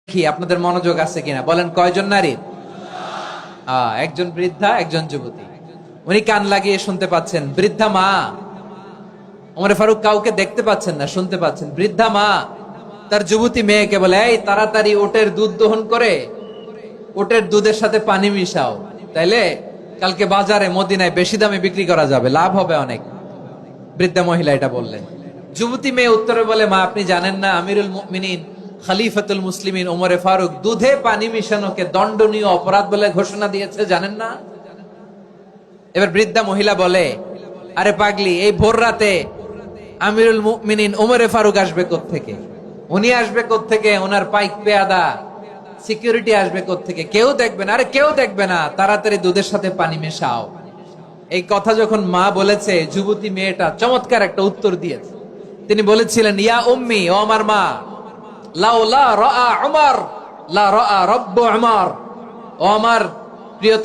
কি আপনাদের মনোযোগ আছে কিনা বলেন, কয়জন নারী? একজন বৃদ্ধা, একজন যুবতী। উনি কান লাগিয়ে শুনতে পাচ্ছেন। বৃদ্ধা মা ওমর ফারুক কাউকে দেখতে পাচ্ছেন না, শুনতে পাচ্ছেন। বৃদ্ধা মা তার যুবতী মেয়েকে বলে, এই তাড়াতাড়ি ওটের দুধ দহন করে ওটের দুধের সাথে পানি মিশাও, তাইলে কালকে বাজারে মদিনায় বেশি দামে বিক্রি করা যাবে, লাভ হবে অনেক। বৃদ্ধা মহিলা এটা বললেন। যুবতী মেয়ে উত্তরে বলে, মা আপনি জানেন না আমিরুল মুমিনিন খলিফাতুল মুসলিমিন ওমরে ফারুক দুধে পানি মিশানোকে দণ্ডনীয় অপরাধ বলে ঘোষণা দিয়েছে, জানেন না? এবার বৃদ্ধা মহিলা বলে, আরে পাগলি, এই ভোর রাতে আমিরুল মুমিনিন ওমরে ফারুক আসবে কোত্থেকে? উনি আসবে কোত্থেকে? ওনার পাইক পেয়াদা সিকিউরিটি আসবে কোত্থেকে? কেউ দেখবে না। আরে কেউ দেখবে না, তাড়াতাড়ি দুধের সাথে পানি মেশাও। এই কথা যখন মা বলেছে, যুবতী মেয়েটা চমৎকার একটা উত্তর দিয়েছে। তিনি বলেছিলেন, ইয়া উম্মি, ও আমার মা, লাউলা রাআ উমর লা রাআ রাব্বু উমর। ও আমার প্রিয়